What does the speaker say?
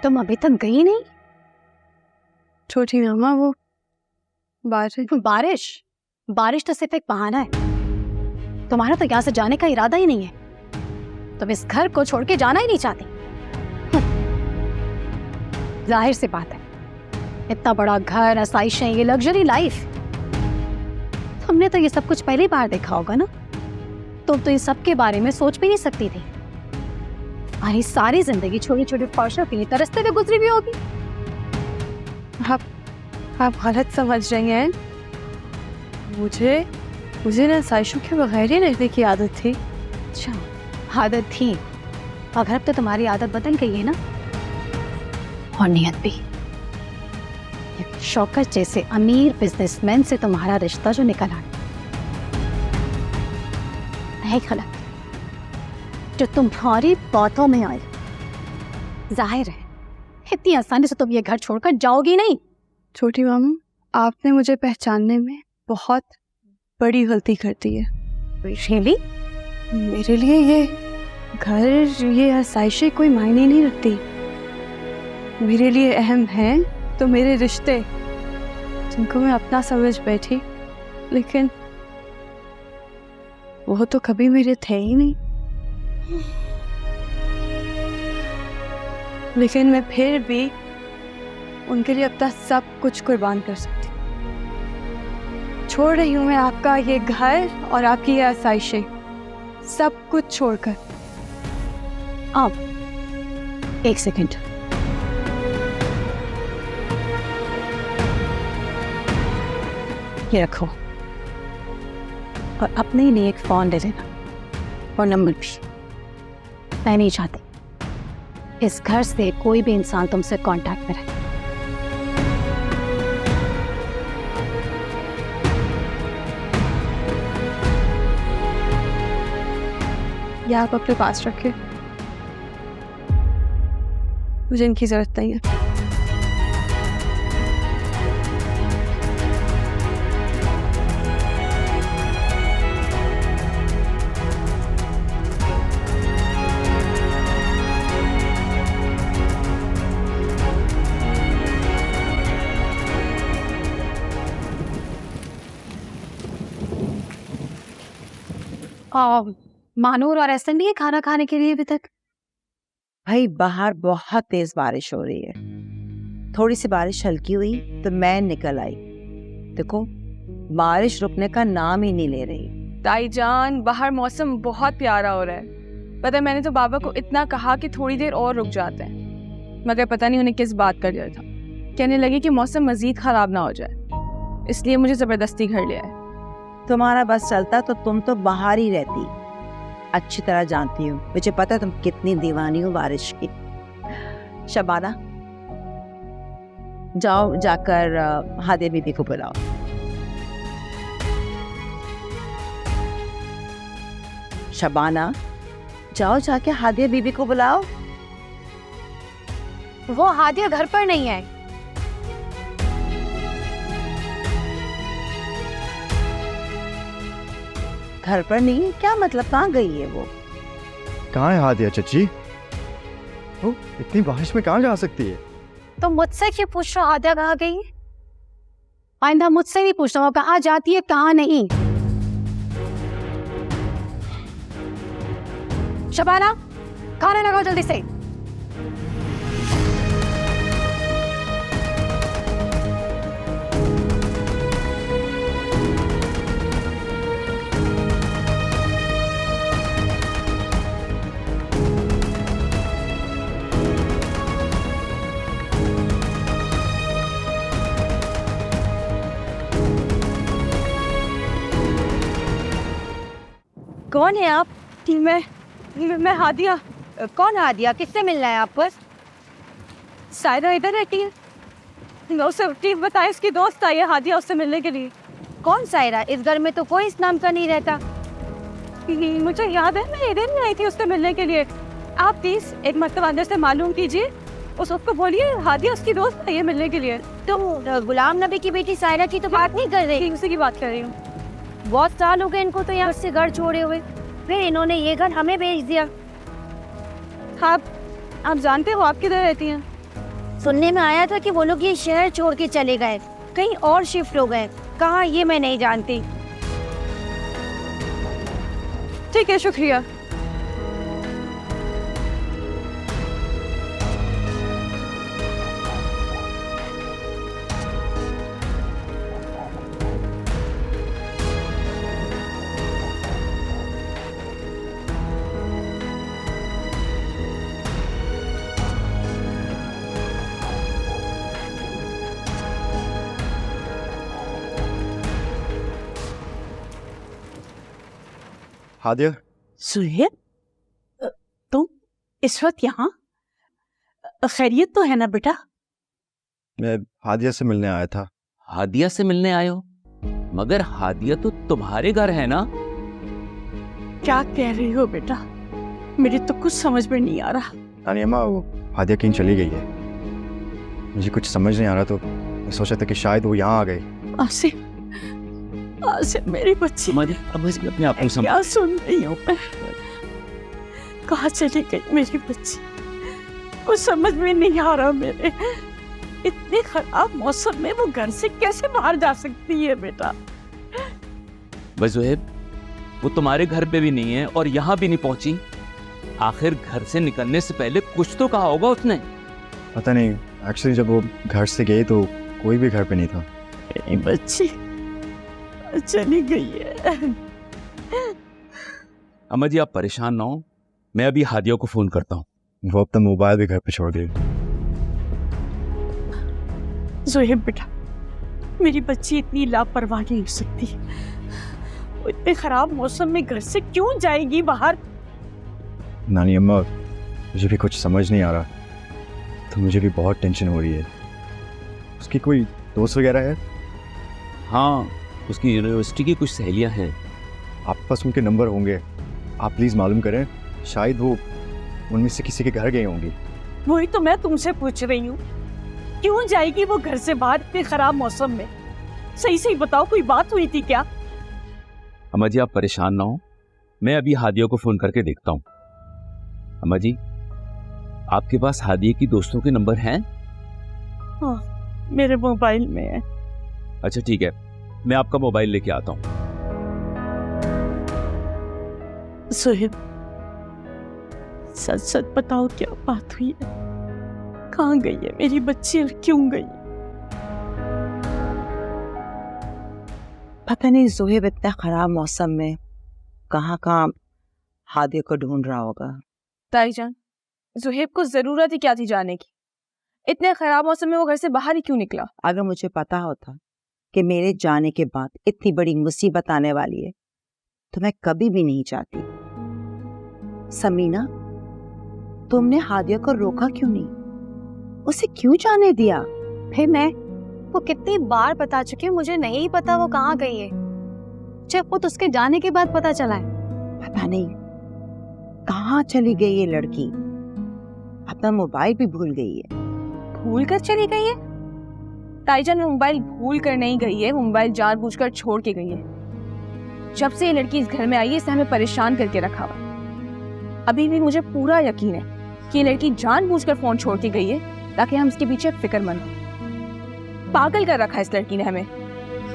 तुम अभी तक गई नहीं? छोटी मामा वो बारिश बारिश तो सिर्फ एक बहाना है। तुम्हारा तो यहाँ से जाने का इरादा ही नहीं है। तुम इस घर को छोड़ के जाना ही नहीं चाहती। जाहिर सी बात है, इतना बड़ा घर, आसाइशें, ये लग्जरी लाइफ, तुमने तो ये सब कुछ पहली बार देखा होगा ना। तुम तो इन सब के बारे में सोच भी नहीं सकती थी। तुम्हारी सारी जिंदगी छोटी छोटी ख्वाहिशों के लिए तरसते हुए गुजरी भी होगी। आप गलत समझ रही हैं। मुझे ना साइशों के बगैर ही रहने की आदत थी। अच्छा, आदत थी, मगर अब तो तुम्हारी आदत बदल गई है ना, और नियत भी। शौकत जैसे अमीर बिजनेसमैन से तुम्हारा रिश्ता जो निकल आया है गलत, जो तुम्हारी बातों में आए। जाहिर है इतनी आसानी से तुम ये घर छोड़कर जाओगी नहीं। छोटी मामा, आपने मुझे पहचानने में बहुत बड़ी गलती कर दी है। रियली? मेरे लिए ये घर, ये आसाइशें कोई मायने नहीं रखती। मेरे लिए अहम है तो मेरे रिश्ते, जिनको मैं अपना समझ बैठी, लेकिन वो तो कभी मेरे थे ही नहीं। लेकिन मैं फिर भी उनके लिए अपना सब कुछ कुर्बान कर सकती। छोड़ रही हूँ मैं आपका ये घर और आपकी ये आसाइशें, सब कुछ छोड़कर। अब एक सेकंड, ये रखो और अपने लिए एक फोन ले लेना और नंबर भी। मैं नहीं चाहती इस घर से कोई भी इंसान तुमसे कांटेक्ट में रहे। ये आप अपने पास रखें, मुझे इनकी जरूरत नहीं है। मानूर और एहसन भी है खाना खाने के लिए अभी तक? भाई बाहर बहुत तेज बारिश हो रही है। थोड़ी सी बारिश हल्की हुई तो मैं निकल आई। देखो बारिश रुकने का नाम ही नहीं ले रही। ताई जान, बाहर मौसम बहुत प्यारा हो रहा है। पता है, मैंने तो बाबा को इतना कहा कि थोड़ी देर और रुक जाते हैं, मगर पता नहीं उन्हें किस बात का डर था। कहने लगे कि मौसम मजीद खराब ना हो जाए, इसलिए मुझे जबरदस्ती घर ले आए। तुम्हारा बस चलता तो तुम तो बाहर ही रहती। अच्छी तरह जानती हूँ, मुझे पता है तुम कितनी दीवानी हो बारिश की। शबाना, जाओ जाकर हादिया बीबी को बुलाओ। शबाना, जाओ जाके हादिया बीबी को बुलाओ। वो हादिया घर पर नहीं है। घर पर नहीं? क्या मतलब, कहाँ गई है वो? कहाँ है हादिया चची? वो इतनी बारिश में कहाँ जा सकती है? तो मुझसे क्यों पूछ रहा हादिया कहाँ गई है? आइंदा मुझसे नहीं पूछना, वो कहाँ जाती है कहाँ नहीं। शबाना, खाना लगाओ जल्दी से। कौन है आप? मैं हादिया। कौन हादिया? किससे मिलना है आप? बस सायरा इधर रहती है। उसे बताया, इसकी दोस्त आई है हादिया, उससे मिलने के लिए। कौन सायरा? इस घर में तो कोई इस नाम का नहीं रहता। मुझे याद है, मैं इधर ही आई थी उससे मिलने के लिए। आप प्लीज एक मरतबा अंदर से मालूम कीजिए, उसको बोलिए हादिया उसकी दोस्त आई है मिलने के लिए। तुम गुलाम नबी की बेटी सायरा की तो बात नहीं कर रही? उसी की बात कर रही हूँ। बहुत साल हो गए इनको तो यहाँ से घर छोड़े हुए, फिर इन्होंने ये घर हमें बेच दिया। आप जानते हो आप किधर रहती हैं? सुनने में आया था कि वो लोग ये शहर छोड़ के चले गए, कहीं और शिफ्ट हो गए। कहाँ ये मैं नहीं जानती। ठीक है, शुक्रिया। हादिया, सुहेब, तुम इस वक्त यहाँ? खैरियत तो है ना बेटा? मैं हादिया से मिलने आया था। हादिया से मिलने आए हो? मगर हादिया तो तुम्हारे घर है ना? क्या कह रही हो बेटा? मेरी तो कुछ समझ में नहीं आ रहा। नानी अम्मा, वो हादिया कहीं चली गई है। मुझे कुछ समझ नहीं आ रहा, तो मैं सोचा था कि शायद वो यहाँ आ गई। आसिफ, आसिफ मेरी बच्ची, अपने आप को क्या सुन रही हूँ मैं? कहाँ चली गई मेरी बच्ची? कुछ समझ में नहीं आ रहा मेरे। इतने खराब मौसम में वो घर से कैसे बाहर जा सकती है बेटा? बस ज़ुहैब, वो तुम्हारे घर पे भी नहीं है और यहाँ भी नहीं पहुंची। आखिर घर से निकलने से पहले कुछ तो कहा होगा उसने। पता नहीं, एक्चुअली जब वो घर से गई तो कोई भी घर पे नहीं था। मेरी बच्ची चली गई है। अम्मा जी, आप परेशान ना हो, मैं अभी हादिया को फोन करता हूँ। वो अपना मोबाइल भी घर पे छोड़ गई। ज़ुहैब बेटा, मेरी बच्ची इतनी लापरवाह नहीं हो सकती। वो इतने खराब मौसम में घर से क्यों जाएगी बाहर? नानी अम्मा, मुझे भी कुछ समझ नहीं आ रहा, तो मुझे भी बहुत टेंशन हो रही है। उसकी कोई दोस्त वगैरह है? हाँ, उसकी यूनिवर्सिटी की कुछ सहेलियां हैं। आपके पास उनके नंबर होंगे, आप प्लीज़ मालूम करें। शायद वो उनमें से किसी के घर गई होंगी। वही तो मैं तुमसे पूछ रही हूँ, क्यों जाएगी वो घर से बाहर इतने खराब मौसम में? सही सही बताओ, कोई बात हुई थी क्या? अम्मा जी, आप परेशान ना हो, मैं अभी हादिया को फोन करके देखता हूँ। अम्मा जी, आपके पास हादिया की दोस्तों के नंबर हैं? हाँ, मेरे मोबाइल में है। अच्छा ठीक है, मैं आपका मोबाइल लेके आता हूँ। सुहेब, सच सच बताओ, क्या बात हुई है? कहाँ गई है मेरी बच्ची और क्यों गई? पता नहीं ज़ुहैब इतना खराब मौसम में कहाँ कहाँ हादिया को ढूंढ रहा होगा। ताईजान, ज़ुहैब को जरूरत ही क्या थी जाने की? इतने खराब मौसम में वो घर से बाहर ही क्यों निकला? अगर मुझे पता होता कि मेरे जाने के बाद इतनी बड़ी मुसीबत आने वाली है तो मैं कभी भी नहीं चाहती। समीना, तुमने हादिया को रोका क्यों नहीं? उसे क्यों जाने दिया? फिर मैं वो कितनी बार बता चुकी हूँ, मुझे नहीं पता वो कहाँ गई है। जब वो तो उसके जाने के बाद पता चला है। पता नहीं कहाँ चली गई ये लड़की। अपना मोबाइल भी भूल गई है। भूल कर चली गई है? ताईजान, वो मोबाइल भूल कर नहीं गई है, वो मोबाइल जानबूझकर छोड़ के गई है। जब से ये लड़की इस घर में आई है, इसे हमें परेशान करके रखा हुआ। अभी भी मुझे पूरा यकीन है कि ये लड़की जानबूझकर फोन छोड़ के गई है ताकि हम इसके पीछे फिक्रमंद हो। पागल कर रखा है इस लड़की ने हमें।